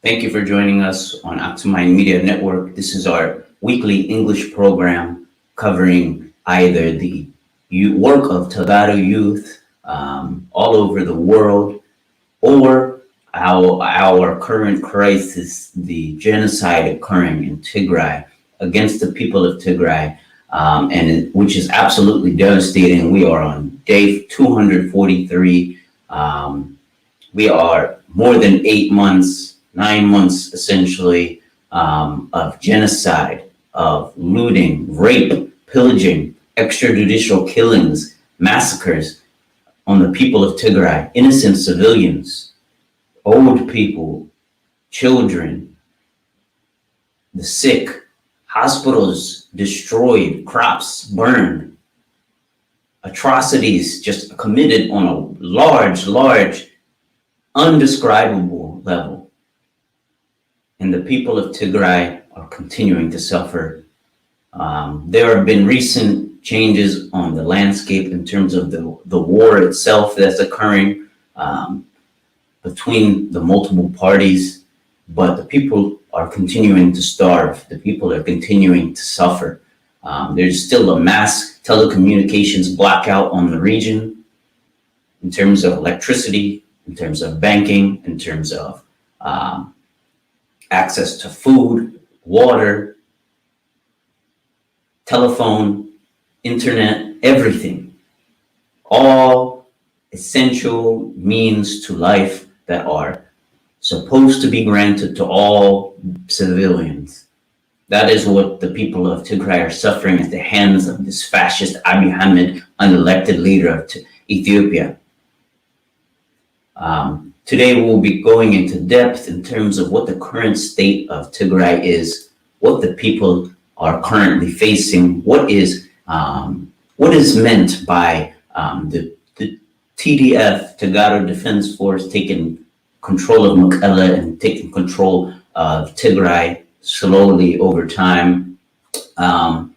Thank you for joining us on Optimind Media Network. This is our weekly English program covering either the work of Tagaro youth all over the world or our current crisis, the genocide occurring in Tigray against the people of Tigray, which is absolutely devastating. We are on day 243. We are more than 8 months, 9 months essentially, of genocide, of looting, rape, pillaging, extrajudicial killings, massacres on the people of Tigray, innocent civilians, old people, children, the sick, hospitals destroyed, crops burned, atrocities just committed on a large, undescribable level. And the people of Tigray are continuing to suffer. There have been recent changes on the landscape in terms of the war itself that's occurring between the multiple parties, but the people are continuing to starve. The people are continuing to suffer. There's still a mass telecommunications blackout on the region in terms of electricity, in terms of banking, in terms of access to food, water, telephone, internet, everything. All essential means to life that are supposed to be granted to all civilians. That is what the people of Tigray are suffering at the hands of this fascist Abiy Ahmed, unelected leader of Ethiopia. Today we'll be going into depth in terms of what the current state of Tigray is, what the people are currently facing, what is meant by the TDF, Tagaro Defense Force, taking control of Mekelle and taking control of Tigray slowly over time, and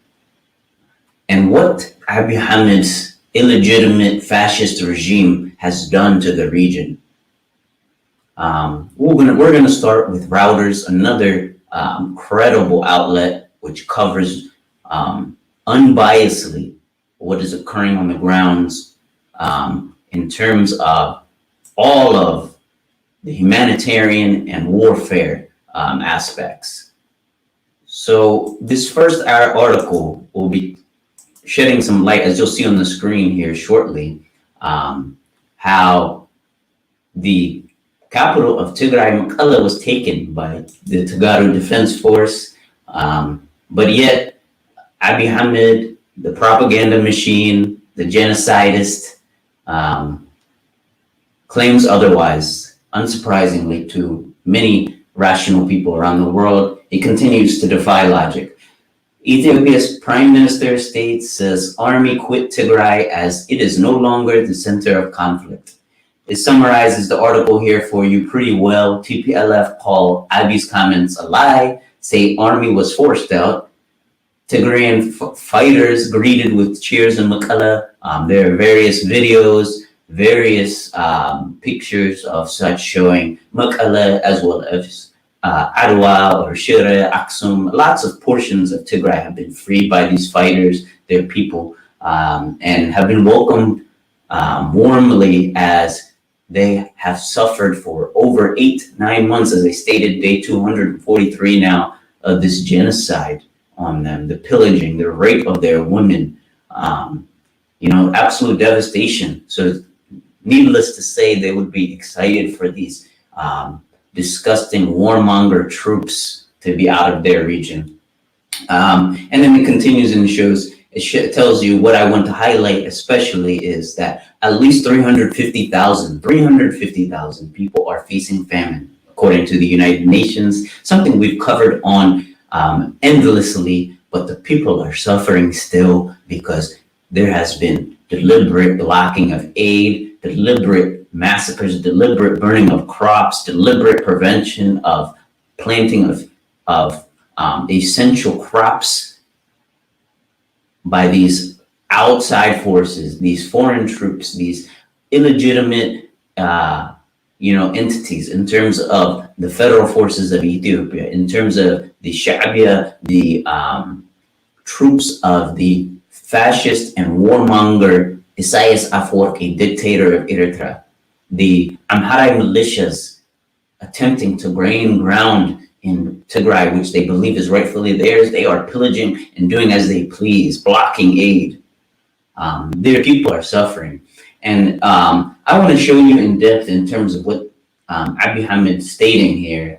what Abiy Ahmed's illegitimate fascist regime has done to the region. We're gonna start with Reuters, another credible outlet which covers unbiasedly what is occurring on the grounds in terms of all of the humanitarian and warfare aspects. So this first article will be shedding some light, as you'll see on the screen here shortly, how the capital of Tigray, Mekelle, was taken by the Tagaro Defense Force, but yet Abiy Ahmed, the propaganda machine, the genocidist, claims otherwise. Unsurprisingly to many rational people around the world, he continues to defy logic. Ethiopia's prime minister says army quit Tigray as it is no longer the center of conflict. It summarizes the article here for you pretty well. TPLF call Abiy's comments a lie, say army was forced out. Tigrayan fighters greeted with cheers in Mekelle. There are various videos, various pictures of such showing Mekelle as well as Adwa or Shire, Aksum. Lots of portions of Tigray have been freed by these fighters, their people, and have been welcomed warmly as they have suffered for over 8-9 months, as I stated, day 243 now, of this genocide on them, the pillaging, the rape of their women, absolute devastation. So needless to say, they would be excited for these disgusting warmonger troops to be out of their region. And then it continues and shows, it tells you what I want to highlight especially is that at least 350,000 people are facing famine, according to the United Nations, something we've covered on endlessly, but the people are suffering still because there has been deliberate blocking of aid, deliberate massacres, deliberate burning of crops, deliberate prevention of planting of essential crops by these outside forces, these foreign troops, these illegitimate, entities, in terms of the federal forces of Ethiopia, in terms of the Sha'biya, the troops of the fascist and warmonger Isaias Afwerki, dictator of Eritrea, the Amhara militias attempting to gain ground in Tigray, which they believe is rightfully theirs. They are pillaging and doing as they please, blocking aid. Their people are suffering. And I want to show you in depth in terms of what Abiy Ahmed is stating here.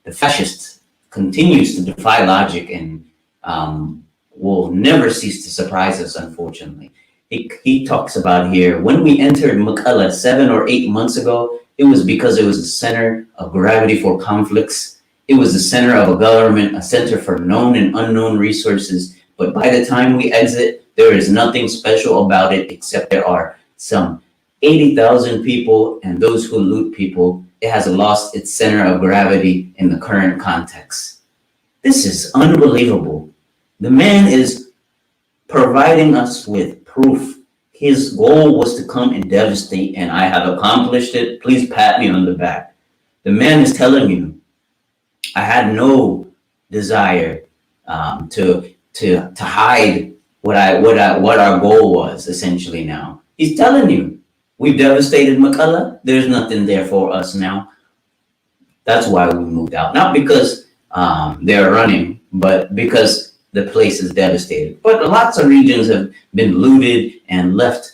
The fascist continues to defy logic and will never cease to surprise us, unfortunately. He talks about here, when we entered Mekelle 7 or 8 months ago, it was because it was the center of gravity for conflicts. It was the center of a government, a center for known and unknown resources. But by the time we exit, there is nothing special about it except there are some 80,000 people and those who loot people. It has lost its center of gravity in the current context. This is unbelievable. The man is providing us with proof. His goal was to come and devastate, and I have accomplished it. Please pat me on the back. The man is telling you, I had no desire to hide what our goal was. Essentially, now he's telling you, we've devastated Mekelle. There's nothing there for us now. That's why we moved out, not because they're running, but because the place is devastated. But lots of regions have been looted and left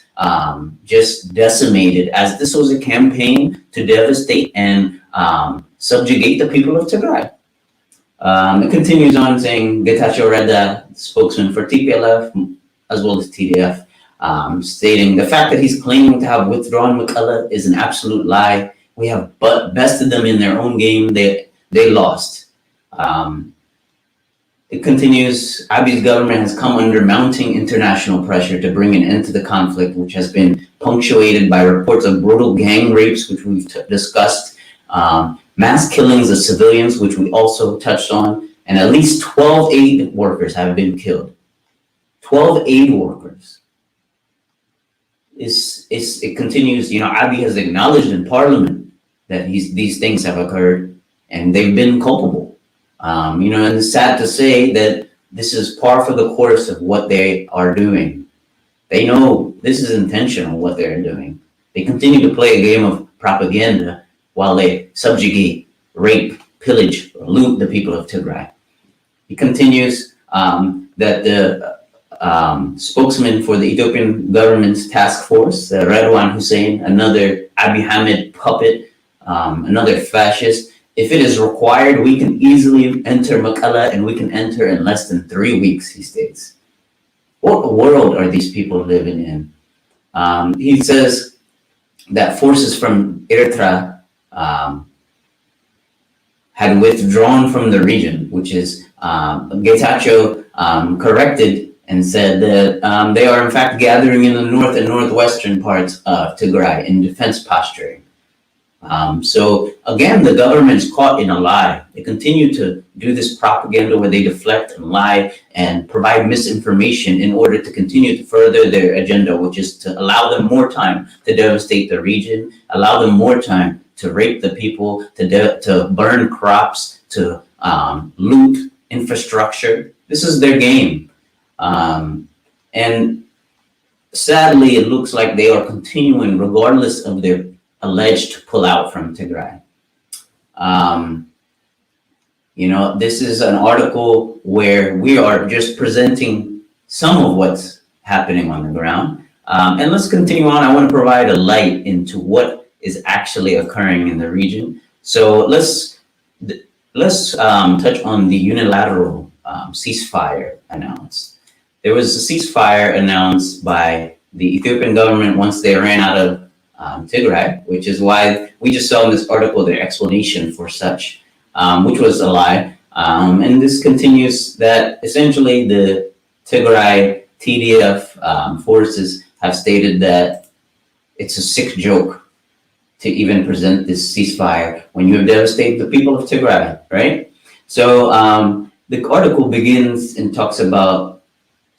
just decimated, as this was a campaign to devastate and subjugate the people of Tigray. It continues on saying, Getachew Reda, spokesman for TPLF, as well as TDF, stating the fact that he's claiming to have withdrawn Mekelle is an absolute lie. We have bested them in their own game. They lost. It continues, Abiy's government has come under mounting international pressure to bring an end to the conflict, which has been punctuated by reports of brutal gang rapes, which we've discussed, mass killings of civilians, which we also touched on, and at least 12 aid workers have been killed. 12 aid workers. It continues, Abiy has acknowledged in parliament that these things have occurred and they've been culpable. And it's sad to say that this is par for the course of what they are doing. They know this is intentional, what they're doing. They continue to play a game of propaganda while they subjugate, rape, pillage, or loot the people of Tigray. He continues that the spokesman for the Ethiopian government's task force, Redwan Hussein, another Abiy Ahmed puppet, another fascist, if it is required, we can easily enter Mekelle, and we can enter in less than 3 weeks, he states. What world are these people living in? He says that forces from Eritrea had withdrawn from the region, which is Getachew corrected and said that they are in fact gathering in the north and northwestern parts of Tigray in defense posturing. So again, the government's caught in a lie. They continue to do this propaganda where they deflect and lie and provide misinformation in order to continue to further their agenda, which is to allow them more time to devastate the region, allow them more time to rape the people, to burn crops, to loot infrastructure. This is their game. And sadly, it looks like they are continuing regardless of their alleged pull out from Tigray. This is an article where we are just presenting some of what's happening on the ground. And let's continue on. I want to provide a light into what is actually occurring in the region. So let's touch on the unilateral ceasefire announced. There was a ceasefire announced by the Ethiopian government once they ran out of Tigray, which is why we just saw in this article their explanation for such, which was a lie. And this continues that essentially the Tigray TDF forces have stated that it's a sick joke to even present this ceasefire when you have devastated the people of Tigray, right? So the article begins and talks about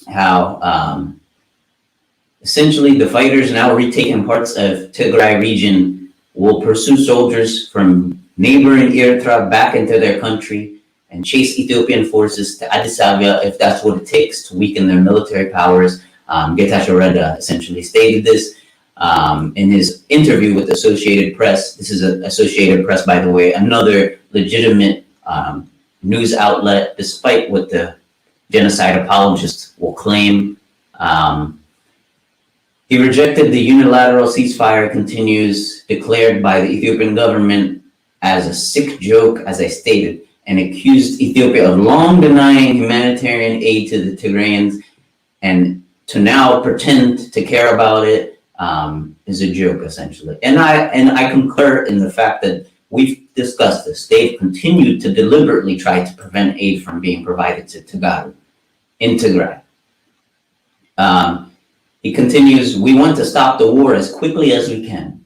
how essentially the fighters now retaking parts of Tigray region will pursue soldiers from neighboring Eritrea back into their country and chase Ethiopian forces to Addis Ababa if that's what it takes to weaken their military powers. Getachew Reda essentially stated this in his interview with Associated Press. This is Associated Press, by the way, another legitimate news outlet, despite what the genocide apologists will claim. He rejected the unilateral ceasefire, continues, declared by the Ethiopian government as a sick joke, as I stated, and accused Ethiopia of long denying humanitarian aid to the Tigrayans, and to now pretend to care about it is a joke, essentially. And I concur in the fact that we've discussed this. They've continued to deliberately try to prevent aid from being provided to Tigray, in Tigray. He continues, we want to stop the war as quickly as we can.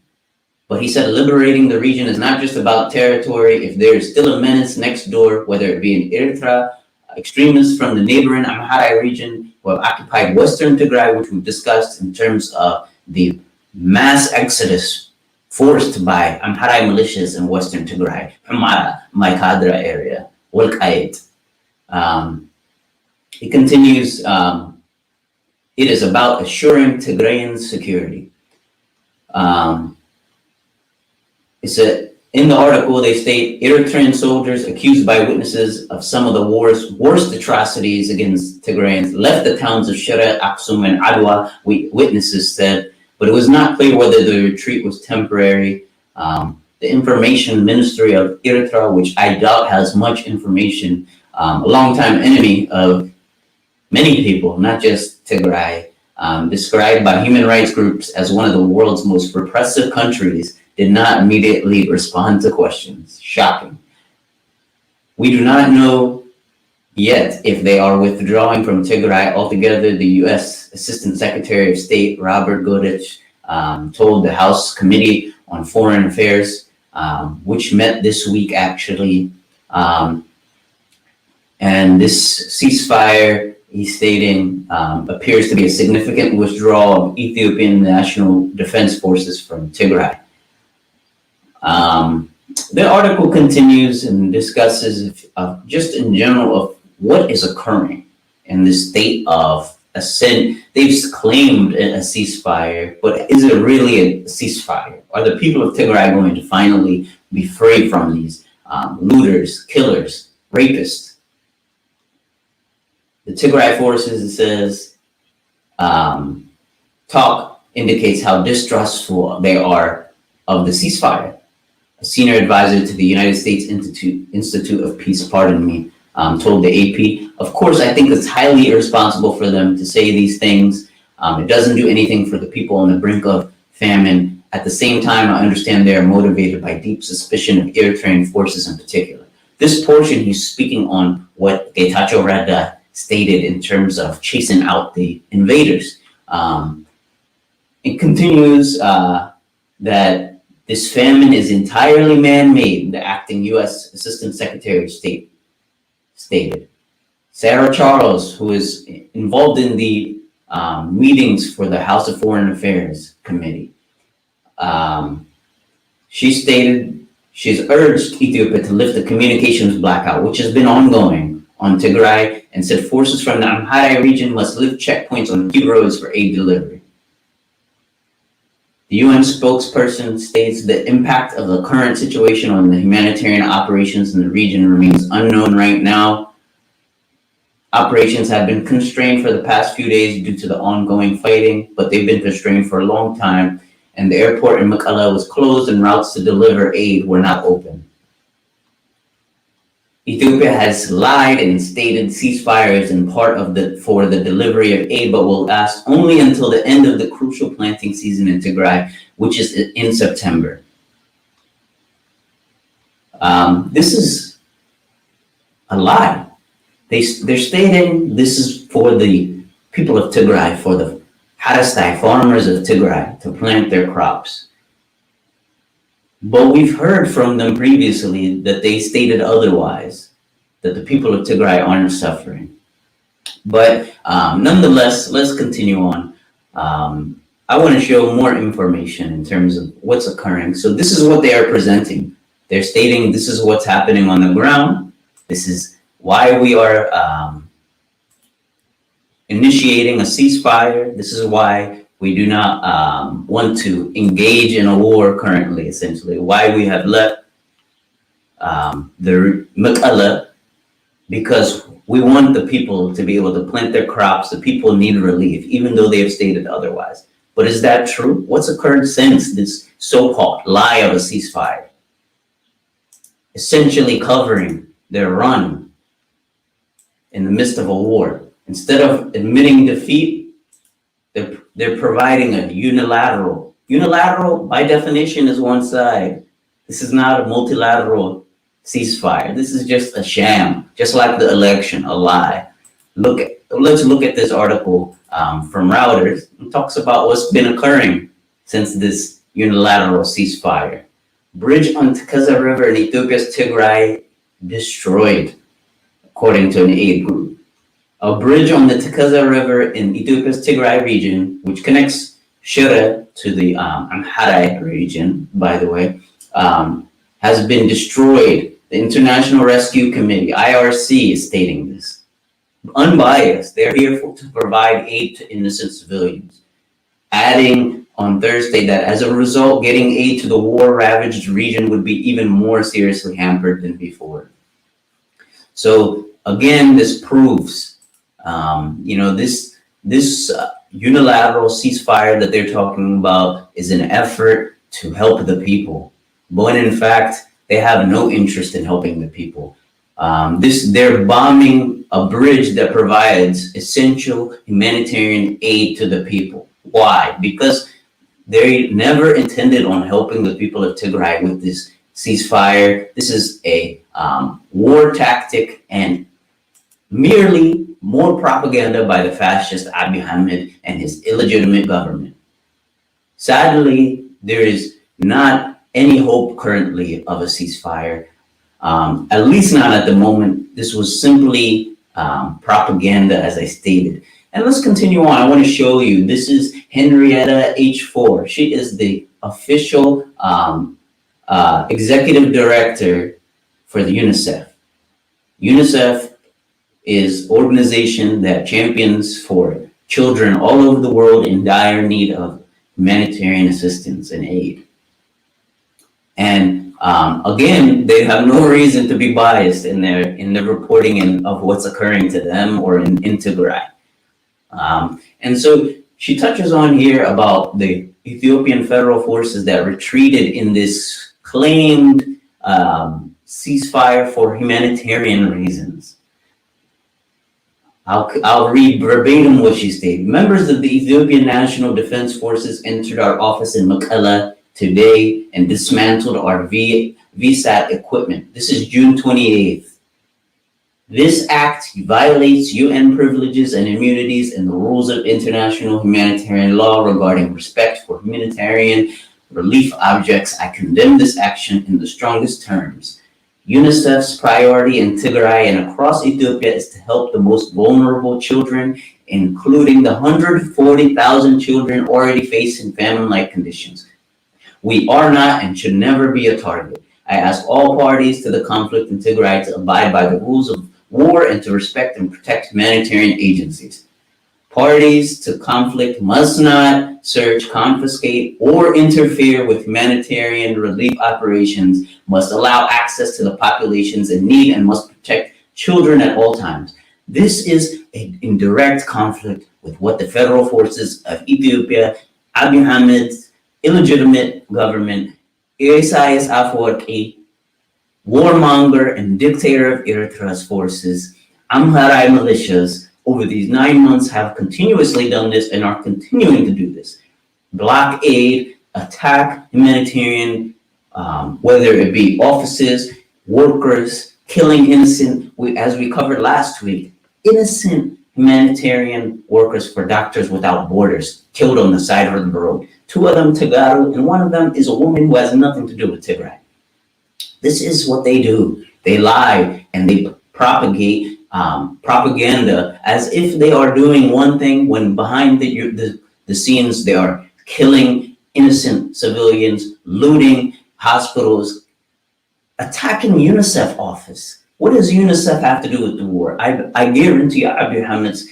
But he said liberating the region is not just about territory. If there is still a menace next door, whether it be in Eritrea, extremists from the neighboring Amhara region who have occupied Western Tigray, which we've discussed in terms of the mass exodus forced by Amhara militias in Western Tigray, Humara, Maikadra area, Walqait. He continues, it is about assuring Tigrayan security. In the article, they state Eritrean soldiers accused by witnesses of some of the war's worst atrocities against Tigrayans left the towns of Shire, Aksum, and Adwa, witnesses said, but it was not clear whether the retreat was temporary. The Information Ministry of Eritrea, which I doubt has much information, a longtime enemy of many people, not just Tigray, described by human rights groups as one of the world's most repressive countries, did not immediately respond to questions. Shocking. We do not know yet if they are withdrawing from Tigray altogether. The U.S. Assistant Secretary of State Robert Godich told the House Committee on Foreign Affairs, which met this week actually, and this ceasefire, he's stating, appears to be a significant withdrawal of Ethiopian National Defense Forces from Tigray. The article continues and discusses just in general of what is occurring in this state of ascent. They've claimed a ceasefire, but is it really a ceasefire? Are the people of Tigray going to finally be free from these looters, killers, rapists? The Tigray forces, it says, talk indicates how distrustful they are of the ceasefire. A senior advisor to the United States Institute of Peace, pardon me, told the AP, of course, I think it's highly irresponsible for them to say these things. It doesn't do anything for the people on the brink of famine. At the same time, I understand they are motivated by deep suspicion of Eritrean forces in particular. This portion, he's speaking on what Getachew Reda stated in terms of chasing out the invaders. It continues that this famine is entirely man-made, the acting U.S. Assistant Secretary of State stated. Sarah Charles, who is involved in the meetings for the House of Foreign Affairs Committee, she stated she's urged Ethiopia to lift the communications blackout, which has been ongoing on Tigray, and said forces from the Amhara region must lift checkpoints on key roads for aid delivery. The UN spokesperson states the impact of the current situation on the humanitarian operations in the region remains unknown right now. Operations have been constrained for the past few days due to the ongoing fighting, but they've been constrained for a long time, and the airport in Mekelle was closed and routes to deliver aid were not open. Ethiopia has lied and stated ceasefires in part for the delivery of aid, but will last only until the end of the crucial planting season in Tigray, which is in September. This is a lie. They're stating this is for the people of Tigray, for the Harastai farmers of Tigray, to plant their crops. But we've heard from them previously that they stated otherwise, that the people of Tigray aren't suffering. But nonetheless, let's continue on. I want to show more information in terms of what's occurring. So this is what they are presenting. They're stating this is what's happening on the ground. This is why we are initiating a ceasefire. This is why we do not want to engage in a war currently, essentially. Why we have left the Mekelle, because we want the people to be able to plant their crops. The people need relief, even though they have stated otherwise. But is that true? What's occurred since this so-called lie of a ceasefire? Essentially covering their run in the midst of a war. Instead of admitting defeat, they're providing a unilateral. Unilateral, by definition, is one side. This is not a multilateral ceasefire. This is just a sham, just like the election, a lie. Let's look at this article from Reuters. It talks about what's been occurring since this unilateral ceasefire. Bridge on Tigray River in Ethiopia's Tigray destroyed, according to an aid group. A bridge on the Tigray River in Ethiopia's Tigray region, which connects Shire to the Amhara region, by the way, has been destroyed. The International Rescue Committee, IRC, is stating this. Unbiased, they're here to provide aid to innocent civilians. Adding on Thursday that as a result, getting aid to the war-ravaged region would be even more seriously hampered than before. So again, this proves, this unilateral ceasefire that they're talking about is an effort to help the people, but in fact, they have no interest in helping the people. They're bombing a bridge that provides essential humanitarian aid to the people. Why? Because they never intended on helping the people of Tigray with this ceasefire. This is a war tactic and merely more propaganda by the fascist Abiy Ahmed and his illegitimate government. Sadly, there is not any hope currently of a ceasefire, at least not at the moment. This was simply propaganda, as I stated. And let's continue on. I want to show you, this is Henrietta H4. She is the official executive director for the UNICEF. UNICEF is an organization that champions for children all over the world in dire need of humanitarian assistance and aid. And again, they have no reason to be biased in their reporting of what's occurring to them or in Tigray. And so she touches on here about the Ethiopian federal forces that retreated in this claimed ceasefire for humanitarian reasons. I'll read verbatim what she stated. Members of the Ethiopian National Defense Forces entered our office in Mekelle today and dismantled our VSAT equipment. This is June 28th. This act violates UN privileges and immunities and the rules of international humanitarian law regarding respect for humanitarian relief objects. I condemn this action in the strongest terms. UNICEF's priority in Tigray and across Ethiopia is to help the most vulnerable children, including the 140,000 children already facing famine-like conditions. We are not and should never be a target. I ask all parties to the conflict in Tigray to abide by the rules of war and to respect and protect humanitarian agencies. Parties to conflict must not search, confiscate, or interfere with humanitarian relief operations, must allow access to the populations in need, and must protect children at all times. This is in direct conflict with what the federal forces of Ethiopia, Abiy Ahmed's illegitimate government, Isaias Afwerki, warmonger and dictator of Eritrea's forces, Amhara militias, over these 9 months have continuously done this and are continuing to do this. Blockade, attack humanitarian, whether it be offices, workers, killing innocent, as we covered last week, innocent humanitarian workers for Doctors Without Borders killed on the side of the road. 2 of them Tagaru, and 1 of them is a woman who has nothing to do with Tigray. This is what they do. They lie and they propagate propaganda as if they are doing one thing when behind the scenes they are killing innocent civilians, looting hospitals, attacking UNICEF office. What does UNICEF have to do with the war? I guarantee you Abiy Ahmed's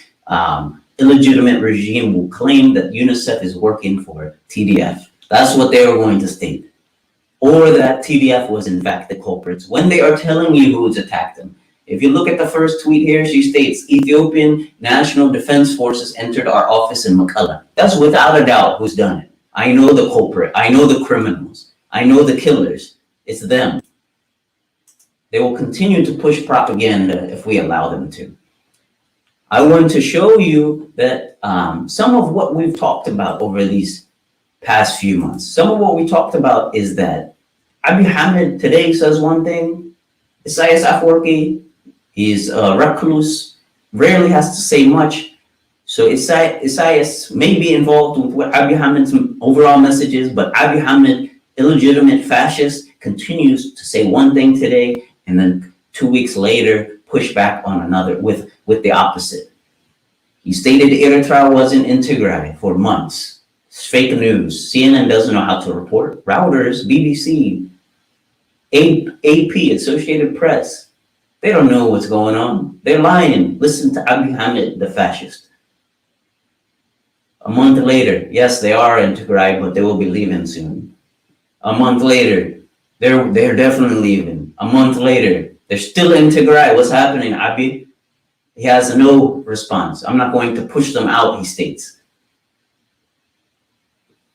illegitimate regime will claim that UNICEF is working for TDF. That's what they were going to state. Or that TDF was in fact the culprits when they are telling you who's attacked them. If you look at the first tweet here, she states, Ethiopian National Defense Forces entered our office in Mekelle. That's without a doubt who's done it. I know the culprit. I know the criminals. I know the killers. It's them. They will continue to push propaganda if we allow them to. I want to show you that some of what we've talked about over these past few months, some of what we talked about is that Abiy Ahmed today says one thing, Isaias Afwerki, he's a recluse, rarely has to say much. So Isaias may be involved with what Abiy Ahmed's overall message is, but Abiy Ahmed, illegitimate fascist, continues to say one thing today, and then 2 weeks later, push back on another with the opposite. He stated Eritrea wasn't in Tigray for months. It's fake news. CNN doesn't know how to report. Reuters, BBC, AP, Associated Press, they don't know what's going on. They're lying. Listen to Abiy Ahmed, the fascist. A month later, yes, they are in Tigray, but they will be leaving soon. A month later, they're definitely leaving. A month later, they're still in Tigray. What's happening, Abiy? He has no response. I'm not going to push them out, he states.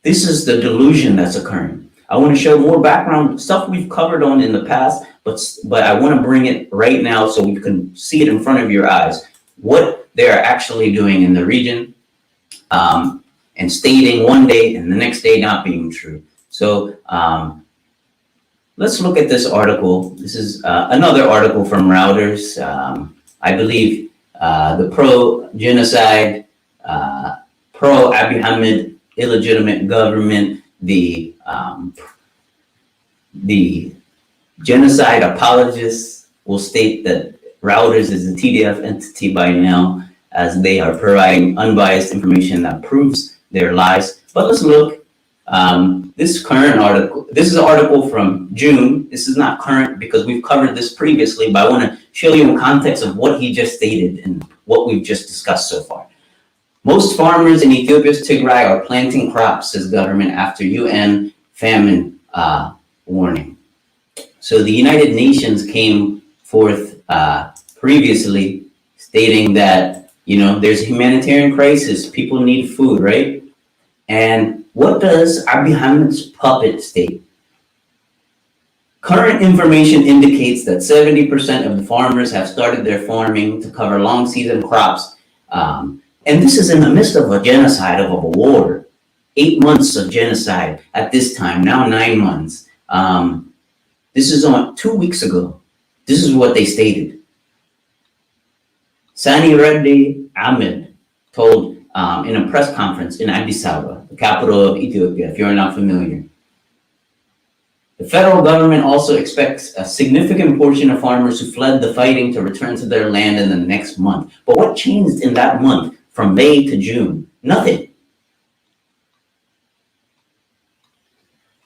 This is the delusion that's occurring. I want to show more background stuff we've covered on in the past, but I want to bring it right now so you can see it in front of your eyes, what they're actually doing in the region, and stating one day and the next day not being true. So let's look at this article. This is another article from Reuters. I believe the pro-genocide, pro-Abiy Ahmed illegitimate government, the genocide apologists will state that Reuters is a TDF entity by now, as they are providing unbiased information that proves their lies. But let's look. This current article, this is an article from June. This is not current because we've covered this previously, but I want to show you in context of what he just stated and what we've just discussed so far. Most farmers in Ethiopia's Tigray are planting crops, says government after UN famine warning. So the United Nations came forth previously stating that, you know, there's a humanitarian crisis, people need food, right? And what does Abiy Ahmed's puppet state? Current information indicates that 70% of the farmers have started their farming to cover long season crops. And this is in the midst of a genocide, of a war. 8 months of genocide at this time, now 9 months. This is on 2 weeks ago. This is what they stated. Sani Reddy Ahmed told in a press conference in Addis Ababa, the capital of Ethiopia, if you're not familiar. The federal government also expects a significant portion of farmers who fled the fighting to return to their land in the next month. But what changed in that month from May to June? Nothing.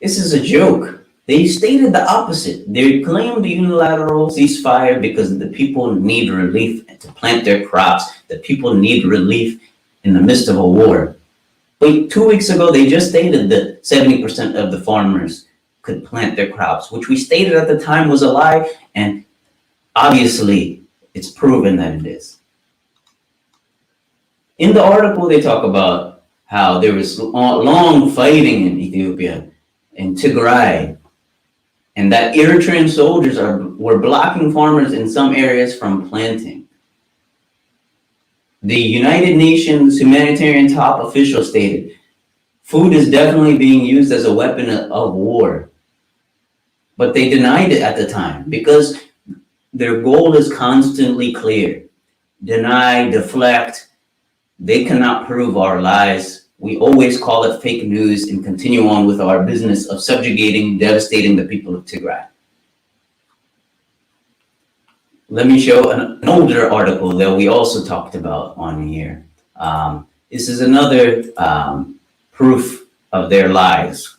This is a joke. They stated the opposite. They claimed the unilateral ceasefire because the people need relief to plant their crops. The people need relief in the midst of a war. But 2 weeks ago, they just stated that 70% of the farmers could plant their crops, which we stated at the time was a lie, and obviously it's proven that it is. In the article, they talk about how there was long fighting in Ethiopia, in Tigray, and that Eritrean soldiers were blocking farmers in some areas from planting. The United Nations humanitarian top official stated, food is definitely being used as a weapon of war. But they denied it at the time because their goal is constantly clear. Deny, deflect. They cannot prove our lies. We always call it fake news and continue on with our business of subjugating, devastating the people of Tigray. Let me show an older article that we also talked about on here. This is another proof of their lies.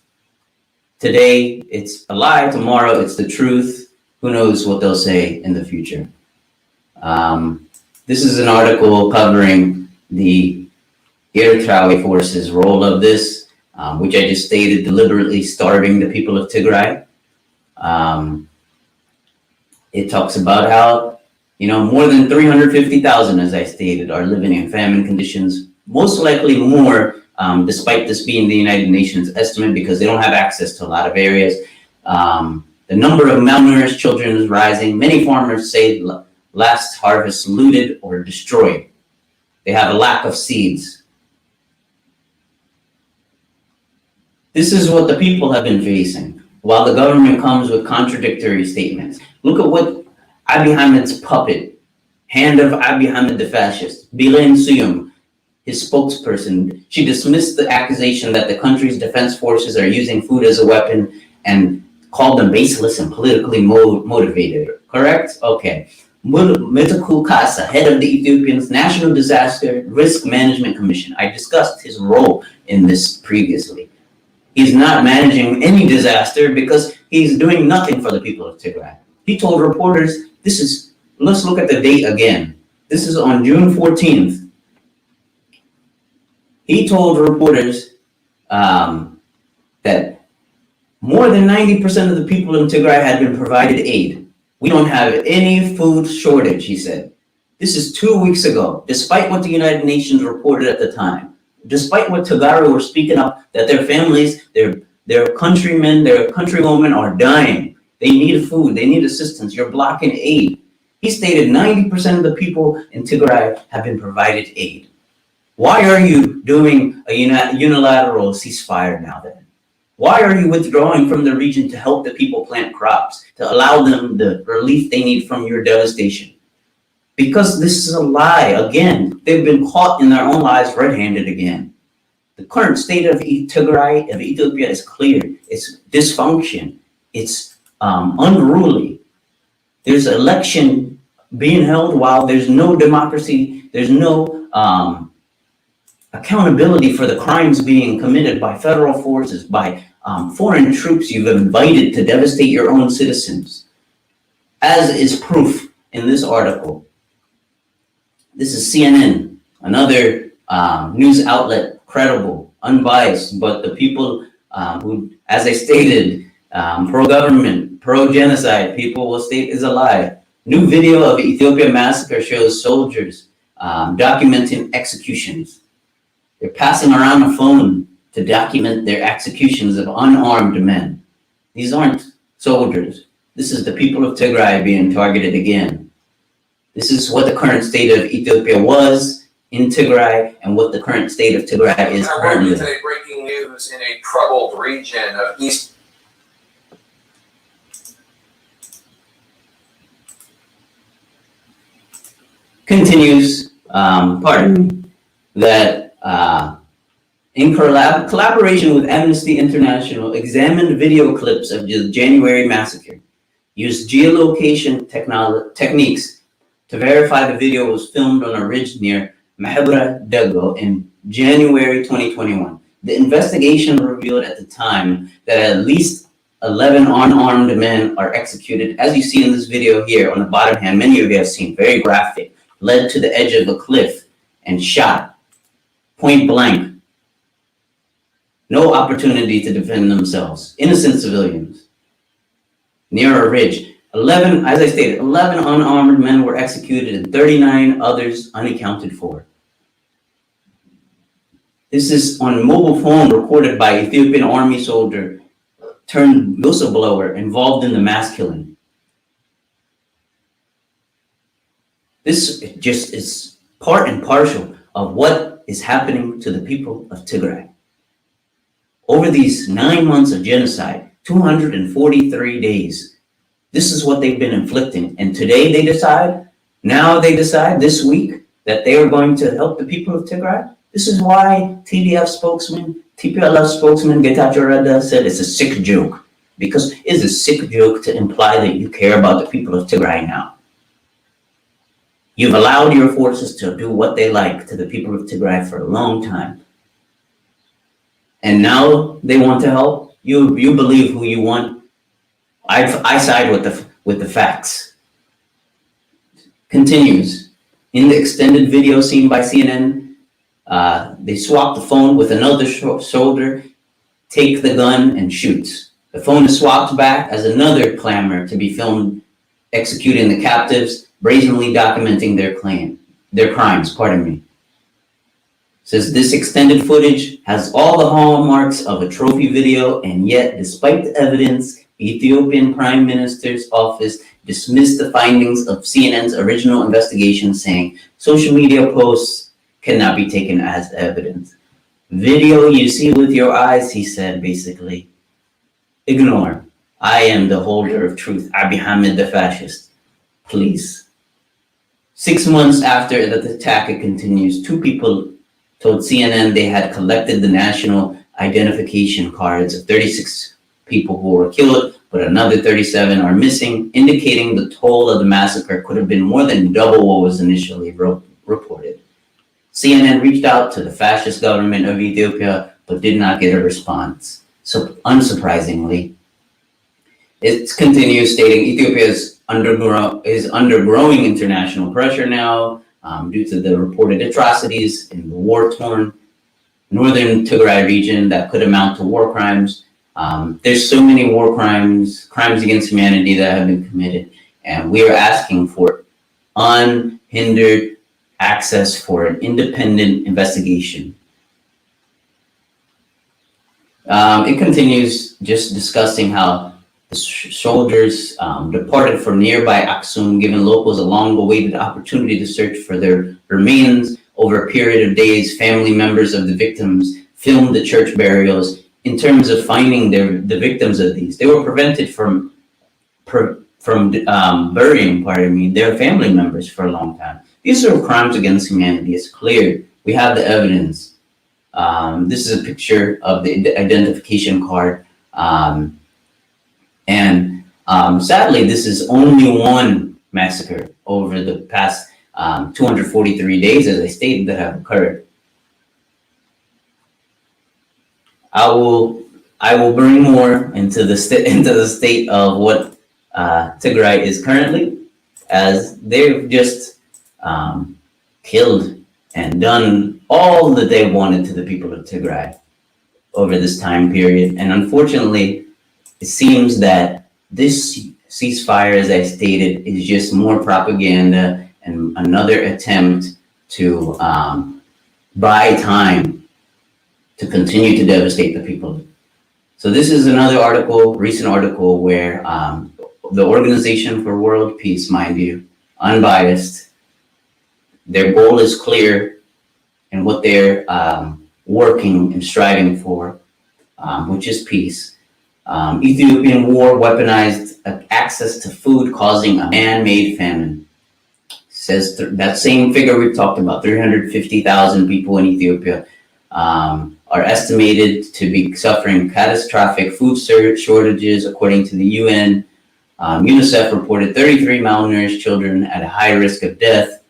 Today, it's a lie. Tomorrow, it's the truth. Who knows what they'll say in the future. This is an article covering the Eritrea forces' role of this, which I just stated, deliberately starving the people of Tigray. It talks about how, more than 350,000, as I stated, are living in famine conditions, most likely more, despite this being the United Nations estimate, because they don't have access to a lot of areas. The number of malnourished children is rising. Many farmers say last harvest looted or destroyed. They have a lack of seeds. This is what the people have been facing, while the government comes with contradictory statements. Look at what Abiy Ahmed's puppet, hand of Abiy Ahmed the fascist, Bilen Suyum, his spokesperson, she dismissed the accusation that the country's defense forces are using food as a weapon and called them baseless and politically motivated. Correct? Okay. Mitaku Kasa, head of the Ethiopian's National Disaster Risk Management Commission. I discussed his role in this previously. He's not managing any disaster because he's doing nothing for the people of Tigray. He told reporters, let's look at the date again. This is on June 14th. He told reporters that more than 90% of the people in Tigray had been provided aid. We don't have any food shortage, he said. This is 2 weeks ago, despite what the United Nations reported at the time. Despite what Tigray were speaking up, that their families, their countrymen, their countrywomen are dying. They need food, they need assistance. You're blocking aid. He stated 90% of the people in Tigray have been provided aid. Why are you doing a unilateral ceasefire now then? Why are you withdrawing from the region to help the people plant crops, to allow them the relief they need from your devastation? Because this is a lie. Again, they've been caught in their own lies red-handed again. The current state of Tigray, of Ethiopia, is clear. It's dysfunction. It's unruly. There's an election being held while there's no democracy. There's no accountability for the crimes being committed by federal forces, by foreign troops you've invited to devastate your own citizens. As is proof in this article. This is CNN, another news outlet, credible, unbiased, but the people who, as I stated, pro-government, pro-genocide, people will state is a lie. New video of Ethiopia massacre shows soldiers documenting executions. They're passing around a phone to document their executions of unarmed men. These aren't soldiers. This is the people of Tigray being targeted again. This is what the current state of Ethiopia was in Tigray and what the current state of Tigray is currently. Today, breaking news in a troubled region of East. Continues, that in collaboration with Amnesty International, examined video clips of the January massacre, used geolocation techniques to verify the video was filmed on a ridge near Mahebra Dego in January 2021. The investigation revealed at the time that at least 11 unarmed men are executed, as you see in this video here on the bottom hand, many of you have seen, very graphic, led to the edge of a cliff and shot, point blank. No opportunity to defend themselves. Innocent civilians. Near a ridge. 11, as I stated, 11 unarmed men were executed and 39 others unaccounted for. This is on mobile phone recorded by Ethiopian army soldier turned whistleblower involved in the mass killing. This just is part and parcel of what is happening to the people of Tigray. Over these 9 months of genocide, 243 days, this is what they've been inflicting. And today they decide, this week, that they are going to help the people of Tigray. This is why TPLF spokesman Getachew Reda said it's a sick joke. Because it's a sick joke to imply that you care about the people of Tigray now. You've allowed your forces to do what they like to the people of Tigray for a long time. and now they want to help. You believe who you want. I side with the facts. Continues. In the extended video seen by CNN, they swap the phone with another soldier, take the gun, and shoots. The phone is swapped back as another clamor to be filmed executing the captives, brazenly documenting their crimes. Says this extended footage has all the hallmarks of a trophy video, and yet, despite the evidence, the Ethiopian Prime Minister's office dismissed the findings of CNN's original investigation, saying social media posts cannot be taken as evidence. Video you see with your eyes, he said, basically. Ignore. I am the holder of truth. Abiy Ahmed the fascist. Please. 6 months after the attack, it continues. 2 people told CNN they had collected the national identification cards of 36 people who were killed, but another 37 are missing, indicating the toll of the massacre could have been more than double what was initially reported. CNN reached out to the fascist government of Ethiopia, but did not get a response. So, unsurprisingly, it continues stating Ethiopia is undergoing international pressure now due to the reported atrocities in the war-torn northern Tigray region that could amount to war crimes. There's so many war crimes against humanity that have been committed, and we are asking for unhindered access for an independent investigation. It continues just discussing how the soldiers departed from nearby Aksum, giving locals a long-awaited opportunity to search for their remains. Over a period of days, family members of the victims filmed the church burials. In terms of finding the victims of these, they were prevented from burying, their family members for a long time. These are crimes against humanity. It's clear. We have the evidence. This is a picture of the identification card. Sadly, this is only one massacre over the past 243 days, as I stated, that have occurred. I will bring more into the state of what Tigray is currently, as they've just killed and done all that they wanted to the people of Tigray over this time period. And unfortunately, it seems that this ceasefire, as I stated, is just more propaganda and another attempt to buy time to continue to devastate the people. So this is another article, recent article, where the Organization for World Peace, mind you, unbiased, their goal is clear in what they're working and striving for, which is peace. Ethiopian war weaponized access to food, causing a man-made famine. Says that same figure we've talked about, 350,000 people in Ethiopia are estimated to be suffering catastrophic food shortages, according to the UN. UNICEF reported 33 malnourished children at a high risk of death.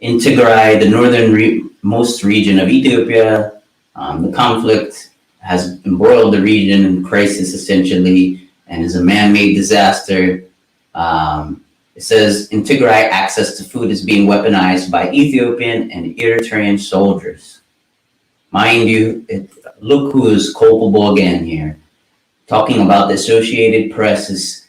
In Tigray, the northernmost region of Ethiopia, the conflict has embroiled the region in crisis, essentially, and is a man-made disaster. It says in Tigray, access to food is being weaponized by Ethiopian and Eritrean soldiers. Mind you, look who is culpable again here. Talking about the Associated Press's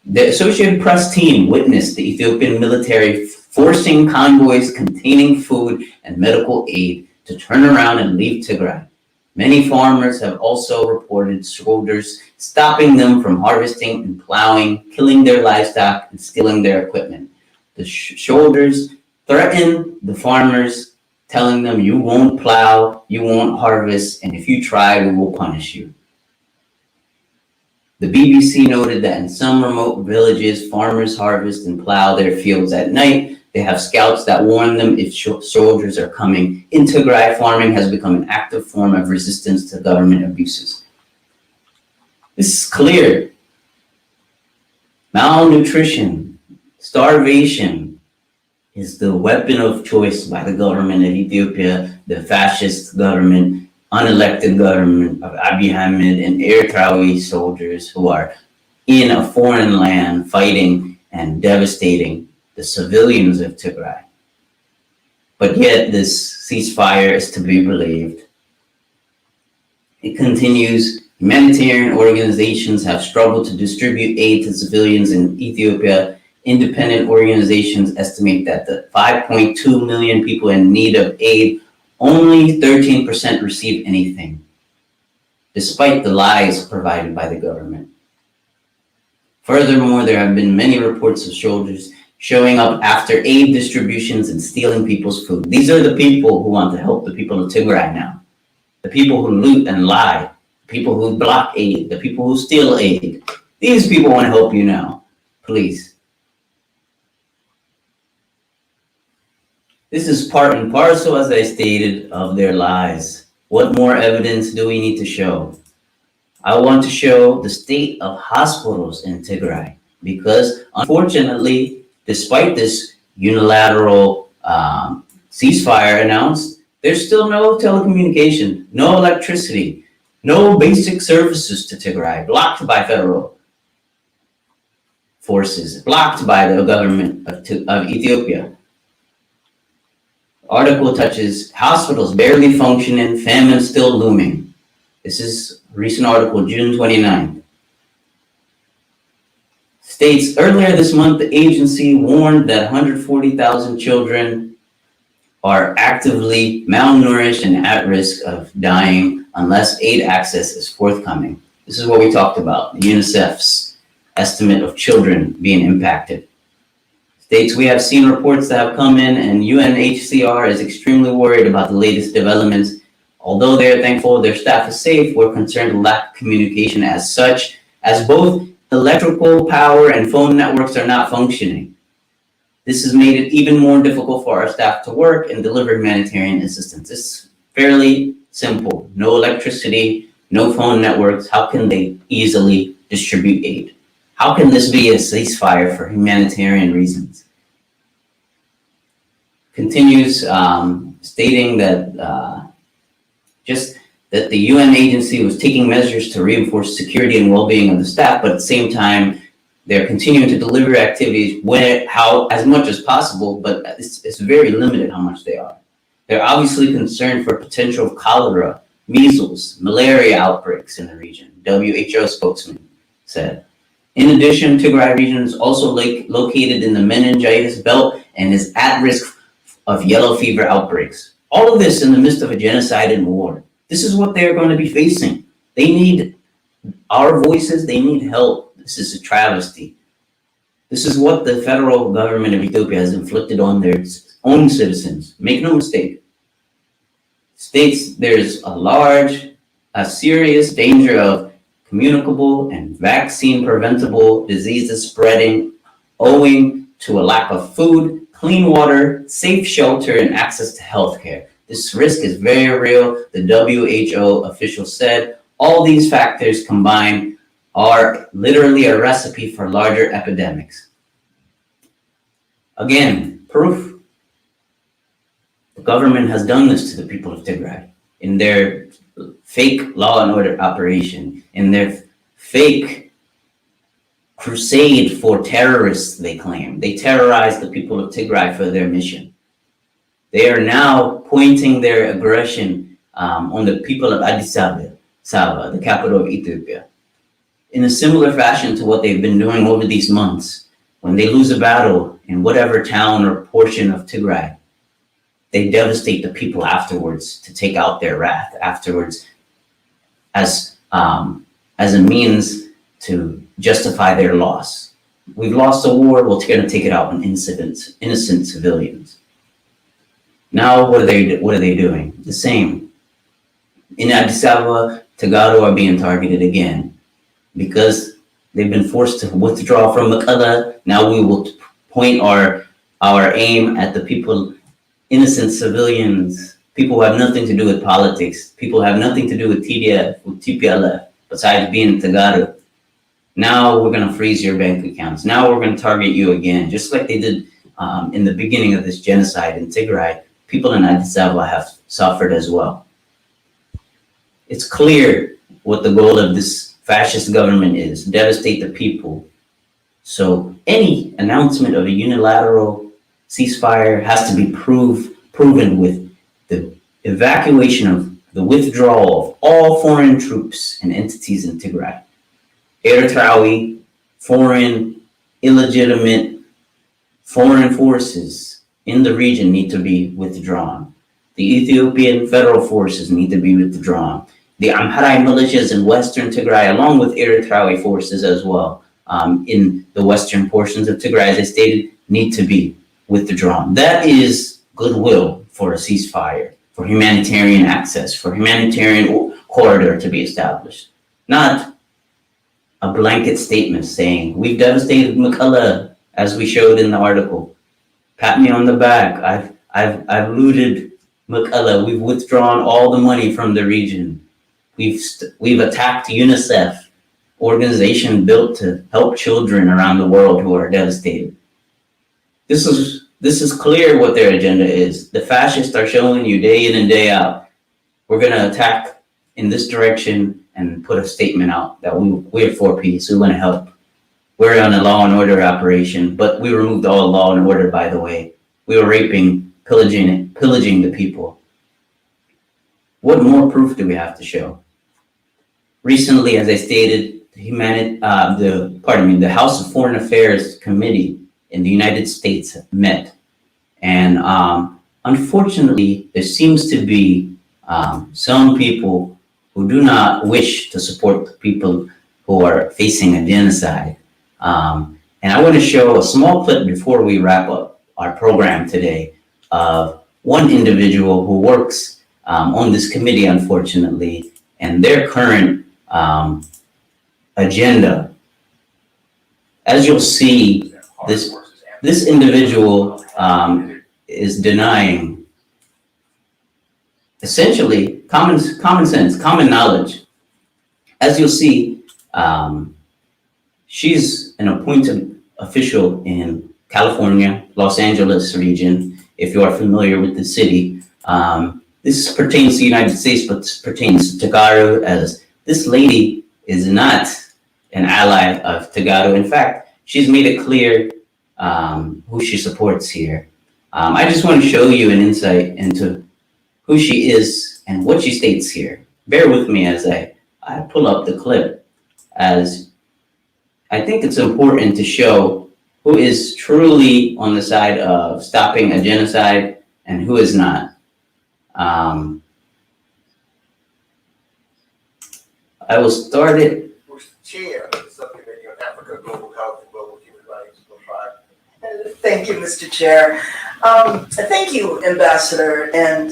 the Associated Press team witnessed the Ethiopian military forcing convoys containing food and medical aid to turn around and leave Tigray. Many farmers have also reported soldiers stopping them from harvesting and plowing, killing their livestock, and stealing their equipment. The soldiers threaten the farmers, telling them, "You won't plow, you won't harvest, and if you try, we will punish you." The BBC noted that in some remote villages, farmers harvest and plow their fields at night. They have scouts that warn them if soldiers are coming. In Tigray, farming has become an active form of resistance to government abuses. This is clear. Malnutrition, starvation, is the weapon of choice by the government of Ethiopia, the fascist government, unelected government of Abiy Ahmed and Eritrean soldiers who are in a foreign land fighting and devastating the civilians of Tigray. But yet this ceasefire is to be believed. It continues. Humanitarian organizations have struggled to distribute aid to civilians in Ethiopia. Independent organizations estimate that the 5.2 million people in need of aid, only 13% receive anything, despite the lies provided by the government. Furthermore, there have been many reports of soldiers showing up after aid distributions and stealing people's food. These are the people who want to help the people of Tigray now. The people who loot and lie, the people who block aid, the people who steal aid. These people want to help you now. Please. This is part and parcel, as I stated, of their lies. What more evidence do we need to show? I want to show the state of hospitals in Tigray because, unfortunately, despite this unilateral ceasefire announced, there's still no telecommunication, no electricity, no basic services to Tigray, blocked by federal forces, blocked by the government of Ethiopia. Article touches hospitals barely functioning, famine still looming. This is a recent article, June 29th. States earlier this month, the agency warned that 140,000 children are actively malnourished and at risk of dying unless aid access is forthcoming. This is what we talked about, UNICEF's estimate of children being impacted. States, we have seen reports that have come in and UNHCR is extremely worried about the latest developments. Although they are thankful their staff is safe, we're concerned with lack of communication as such, as both electrical power and phone networks are not functioning. This has made it even more difficult for our staff to work and deliver humanitarian assistance. It's fairly simple. No electricity, no phone networks. How can they easily distribute aid? How can this be a ceasefire for humanitarian reasons? Continues stating that that the UN agency was taking measures to reinforce security and well-being of the staff, but at the same time, they're continuing to deliver activities as much as possible, but it's very limited how much they are. They're obviously concerned for potential of cholera, measles, malaria outbreaks in the region, WHO spokesman said. In addition, Tigray region is also located in the meningitis belt and is at risk of yellow fever outbreaks. All of this in the midst of a genocide and war. This is what they're going to be facing. They need our voices. They need help. This is a travesty. This is what the federal government of Ethiopia has inflicted on their own citizens. Make no mistake. States there's a serious danger of communicable and vaccine preventable diseases spreading owing to a lack of food, clean water, safe shelter, and access to healthcare. This risk is very real, the WHO official said. All these factors combined are literally a recipe for larger epidemics. Again, proof. The government has done this to the people of Tigray in their fake law and order operation, in their fake crusade for terrorists, they claim. They terrorize the people of Tigray for their mission. They are now pointing their aggression on the people of Addis Ababa, the capital of Ethiopia, in a similar fashion to what they've been doing over these months. When they lose a battle in whatever town or portion of Tigray, they devastate the people afterwards to take out their wrath afterwards as a means to justify their loss. We've lost a war, we're going to take it out on innocent civilians. Now, what are they doing? The same. In Addis Ababa, Tagado are being targeted again because they've been forced to withdraw from Mekelle. Now we will point our aim at the people, innocent civilians, people who have nothing to do with politics, people who have nothing to do with TDF, with TPLF, besides being Tagado. Now we're going to freeze your bank accounts. Now we're going to target you again, just like they did in the beginning of this genocide in Tigray, people in Addis Ababa have suffered as well. It's clear what the goal of this fascist government is: devastate the people. So any announcement of a unilateral ceasefire has to be proven with the evacuation of the withdrawal of all foreign troops and entities in Tigray. Eritrean, foreign, illegitimate, foreign forces in the region need to be withdrawn. The Ethiopian federal forces need to be withdrawn. The Amhara militias in western Tigray, along with Eritrean forces as well, in the western portions of Tigray, as I stated, need to be withdrawn. That is goodwill for a ceasefire, for humanitarian access, for humanitarian corridor to be established. Not a blanket statement saying, we've devastated Mekelle, as we showed in the article. Pat me on the back. I've looted Mekelle. We've withdrawn all the money from the region. We've attacked UNICEF, organization built to help children around the world who are devastated. This is clear what their agenda is. The fascists are showing you day in and day out, we're going to attack in this direction and put a statement out that we're for peace, we want to help. We're on a law and order operation, but we removed all law and order, by the way. We were raping, pillaging the people. What more proof do we have to show? Recently, as I stated, the House of Foreign Affairs Committee in the United States met. And unfortunately, there seems to be some people who do not wish to support the people who are facing a genocide. And I want to show a small clip before we wrap up our program today of one individual who works on this committee, unfortunately, and their current agenda. As you'll see, this individual is denying essentially common sense, common knowledge. As you'll see, she's an appointed official in California, Los Angeles region, if you are familiar with the city. This pertains to the United States, but this pertains to Tigray, as this lady is not an ally of Tigray. In fact, she's made it clear who she supports here. I just want to show you an insight into who she is and what she states here. Bear with me as I pull up the clip, as I think it's important to show who is truly on the side of stopping a genocide and who is not. I will start it. Who's chair of the subcommittee on Africa, Global Health, and Global Human Rights. Thank you, Mr. Chair. Thank you, Ambassador and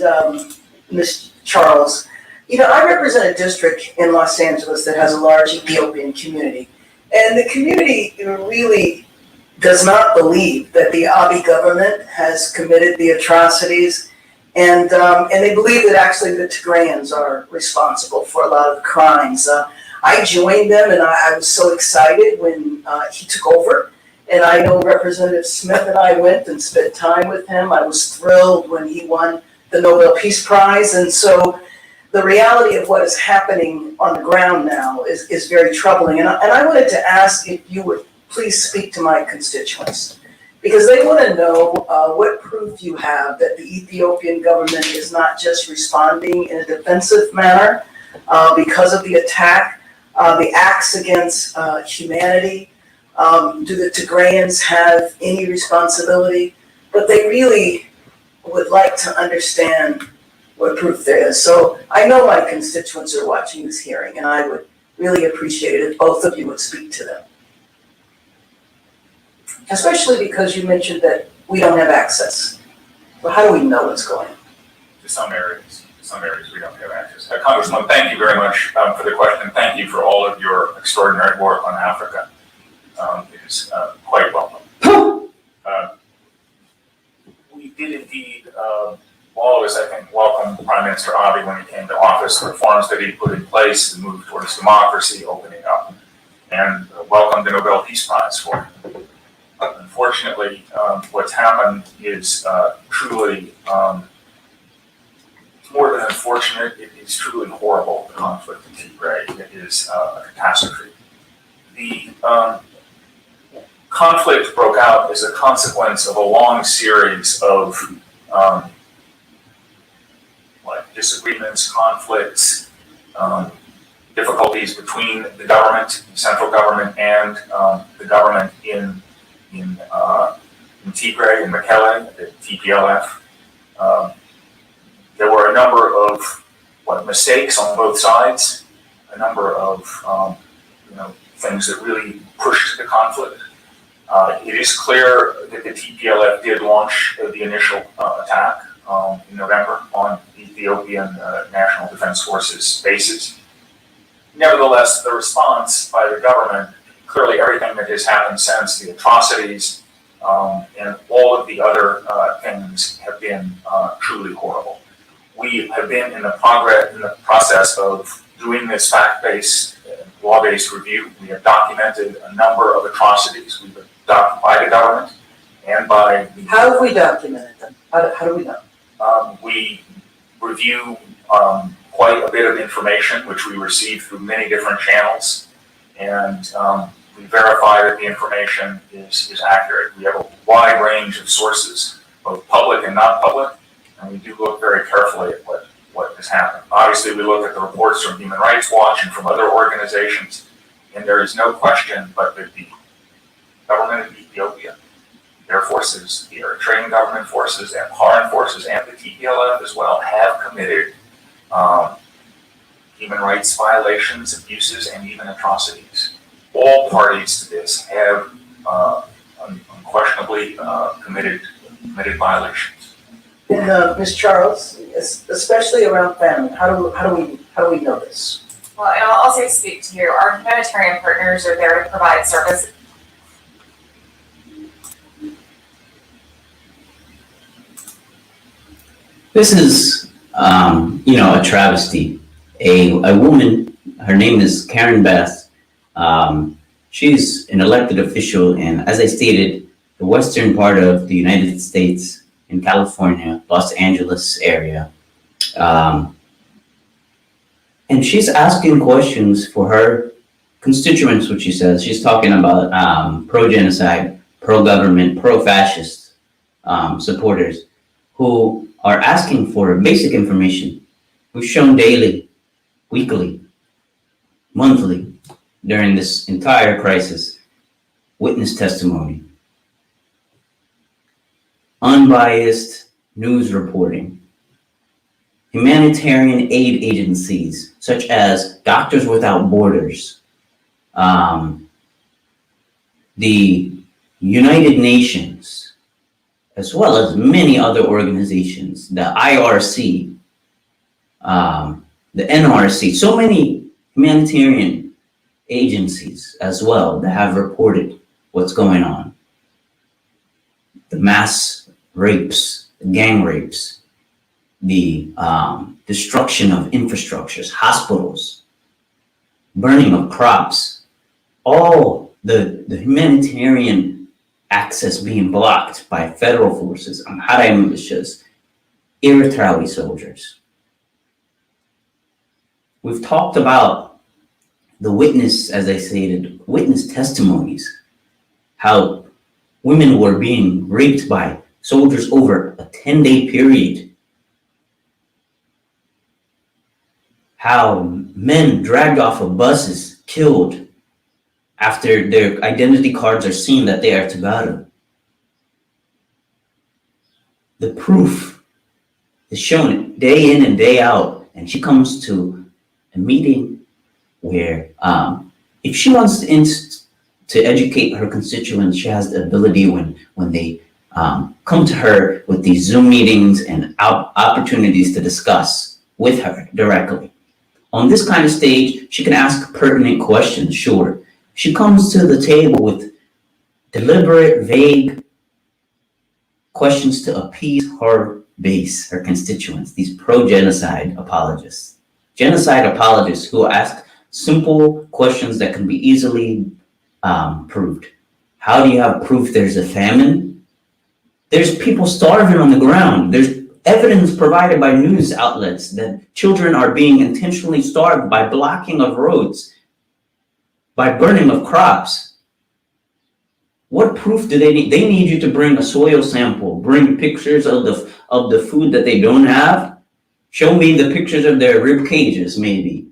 Ms. Charles. You know, I represent a district in Los Angeles that has a large Ethiopian community. And the community really does not believe that the Abiy government has committed the atrocities. And they believe that actually the Tigrayans are responsible for a lot of the crimes. I joined them, and I was so excited when he took over. And I know Representative Smith and I went and spent time with him. I was thrilled when he won the Nobel Peace Prize. And so the reality of what is happening on the ground now is very troubling. And I wanted to ask if you would please speak to my constituents, because they want to know what proof you have that the Ethiopian government is not just responding in a defensive manner because of the attack, the acts against humanity. Do the Tigrayans have any responsibility? But they really would like to understand what proof there is. So I know my constituents are watching this hearing, and I would really appreciate it if both of you would speak to them. Especially because you mentioned that we don't have access. Well, how do we know what's going on? To some areas we don't have access. Congressman, thank you very much for the question. Thank you for all of your extraordinary work on Africa. It is quite welcome. We did indeed, all of us, I think, welcome Prime Minister Abiy when he came to office, the reforms that he put in place, the move towards democracy, opening up, and welcome the Nobel Peace Prize for unfortunately, what's happened is truly more than unfortunate. It is truly horrible, the conflict in Tigray. It is a catastrophe. The conflict broke out as a consequence of a long series of disagreements, conflicts, difficulties between the government, the central government, and the government in Tigray, in Mekelle, the TPLF. There were a number of mistakes on both sides, a number of things that really pushed the conflict. It is clear that the TPLF did launch the initial attack in November on Ethiopian National Defense Forces bases. Nevertheless, the response by the government, clearly everything that has happened since, the atrocities and all of the other things have been truly horrible. We have been in the process of doing this fact-based, law-based review. We have documented a number of atrocities. We've documented by the government and by the... How have we documented them? How do we know? We review quite a bit of information, which we receive through many different channels, and we verify that the information is accurate. We have a wide range of sources, both public and not public, and we do look very carefully at what has happened. Obviously, we look at the reports from Human Rights Watch and from other organizations, and there is no question but that the government of Ethiopia, their forces, the Eritrean government forces, and foreign forces, and the TPLF as well, have committed human rights violations, abuses, and even atrocities. All parties to this have unquestionably committed violations. And Ms. Charles, especially around famine, how do we know this? Well, and I'll also speak to you. Our humanitarian partners are there to provide service. This is, a travesty. A woman, her name is Karen Beth. She's an elected official in, as I stated, the western part of the United States in California, Los Angeles area. And she's asking questions for her constituents, which she says. She's talking about pro-genocide, pro-government, pro-fascist supporters who are asking for basic information. We've shown daily, weekly, monthly, during this entire crisis, witness testimony, unbiased news reporting, humanitarian aid agencies such as Doctors Without Borders, the United Nations, as well as many other organizations, the IRC, the NRC, so many humanitarian agencies as well that have reported what's going on. The mass rapes, the gang rapes, the destruction of infrastructures, hospitals, burning of crops, all the humanitarian access being blocked by federal forces, Amhara militias, Eritrean soldiers. We've talked about the witness, as I stated, witness testimonies, how women were being raped by soldiers over a 10-day period, how men dragged off of buses, killed after their identity cards are seen that they are Tagaro. The proof is shown day in and day out, and she comes to a meeting where if she wants to educate her constituents, she has the ability when they come to her with these Zoom meetings and opportunities to discuss with her directly. On this kind of stage, she can ask pertinent questions, sure. She comes to the table with deliberate, vague questions to appease her base, her constituents, these pro-genocide apologists. Genocide apologists who ask simple questions that can be easily proved. How do you have proof there's a famine? There's people starving on the ground. There's evidence provided by news outlets that children are being intentionally starved by blocking of roads, by burning of crops. What proof do they need? They need you to bring a soil sample, bring pictures of the food that they don't have. Show me the pictures of their rib cages, maybe.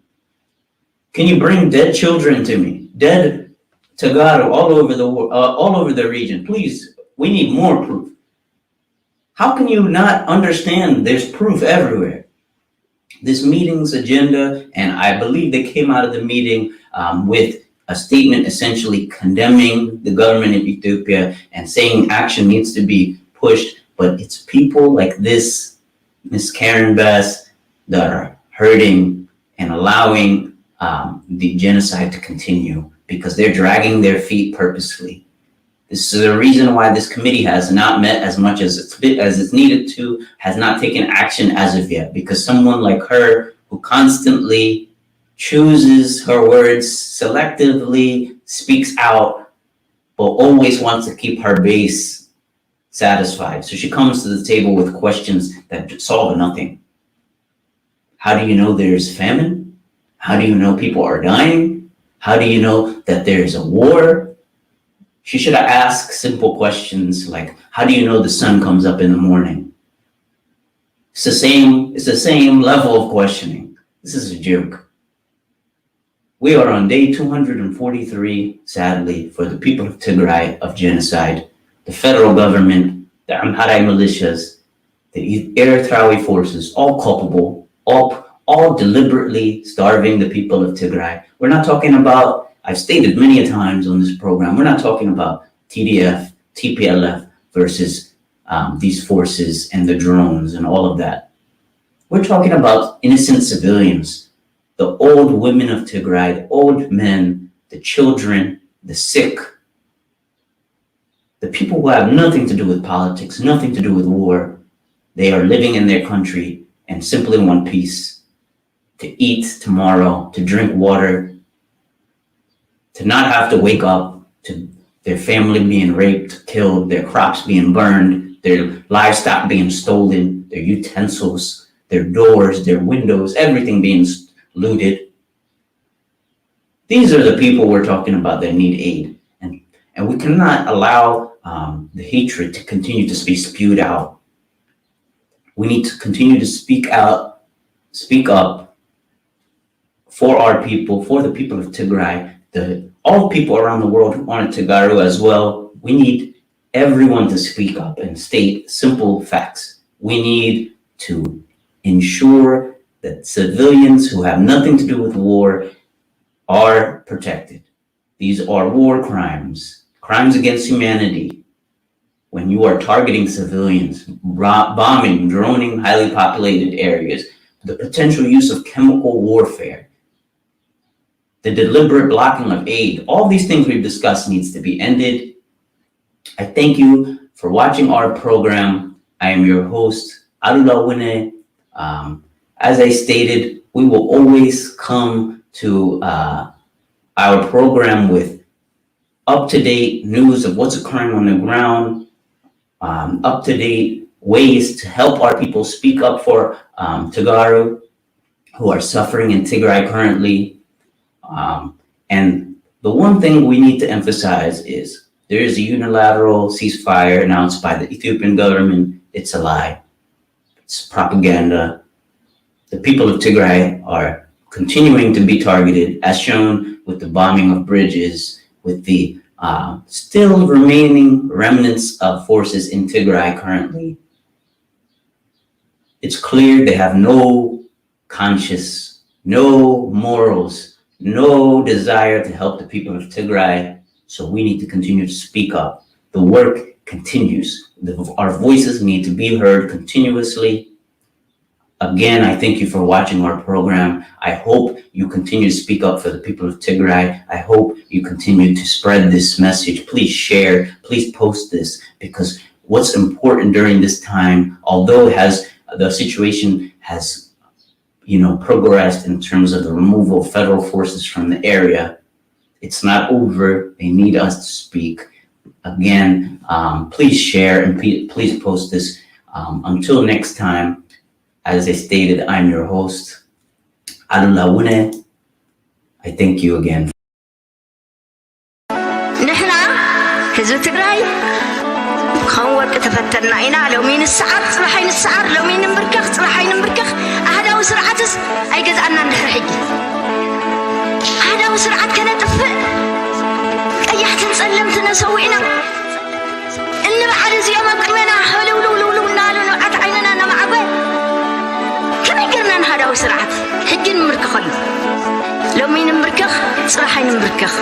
Can you bring dead children to me? Dead Tagaro all over the region. Please, we need more proof. How can you not understand there's proof everywhere? This meeting's agenda, and I believe they came out of the meeting with a statement essentially condemning the government of Ethiopia and saying action needs to be pushed, but it's people like this, Miss Karen Bass, that are hurting and allowing the genocide to continue because they're dragging their feet purposefully. This is the reason why this committee has not met as much as it's needed to, has not taken action as of yet, because someone like her who constantly chooses her words selectively, speaks out, but always wants to keep her base satisfied. So she comes to the table with questions that solve nothing. How do you know there's famine? How do you know people are dying? How do you know that there's a war? She should have asked simple questions like, how do you know the sun comes up in the morning? It's the same level of questioning. This is a joke. We are on day 243, sadly, for the people of Tigray of genocide. The federal government, the Amhara militias, the Eritrean forces, all culpable, all deliberately starving the people of Tigray. We're not talking about, I've stated many a times on this program, we're not talking about TDF, TPLF versus these forces and the drones and all of that. We're talking about innocent civilians, the old women of Tigray, the old men, the children, the sick, the people who have nothing to do with politics, nothing to do with war. They are living in their country and simply want peace, to eat tomorrow, to drink water, to not have to wake up to their family being raped, killed, their crops being burned, their livestock being stolen, their utensils, their doors, their windows, everything being looted. These are the people we're talking about that need aid. And we cannot allow the hatred to continue to be spewed out. We need to continue to speak up for our people, for the people of Tigray, all people around the world who aren't Tagaru as well. We need everyone to speak up and state simple facts. We need to ensure that civilians who have nothing to do with war are protected. These are war crimes, crimes against humanity. When you are targeting civilians, bombing, droning highly populated areas, the potential use of chemical warfare, the deliberate blocking of aid, all these things we've discussed needs to be ended. I thank you for watching our program. I am your host, Arula Wine. As I stated, we will always come to our program with up-to-date news of what's occurring on the ground, up-to-date ways to help our people speak up for Tagaru who are suffering in Tigray currently. And the one thing we need to emphasize is there is a unilateral ceasefire announced by the Ethiopian government. It's a lie. It's propaganda. The people of Tigray are continuing to be targeted, as shown with the bombing of bridges, with the still remaining remnants of forces in Tigray currently. It's clear they have no conscience, no morals, no desire to help the people of Tigray. So we need to continue to speak up. The work continues. Our voices need to be heard continuously. Again, I thank you for watching our program. I hope you continue to speak up for the people of Tigray. I hope you continue to spread this message. Please share, please post this, because what's important during this time, although the situation has progressed in terms of the removal of federal forces from the area, it's not over. They need us to speak. Again, please share and please post this. Until next time, as I stated, I'm your host, Adula Wune. I thank you again. نحنا حزب تግራይ كان ورق تفترنا إنا لو مين السعر صراحين السعر لو مين نمبركخ صراحين نمبركخ أهدا وسرعتس أي جزءنا نحر حجي أهدا وسرعت كانت طفء أي حتى نسلمت نسوينا إن بعد زيما قمنا حلو لو لو لو نالو نوعت عيننا أنا معبد كم يقرنا نهدا وسرعت حجي نمبركخ لو مين نمبركخ صراحين نمبركخ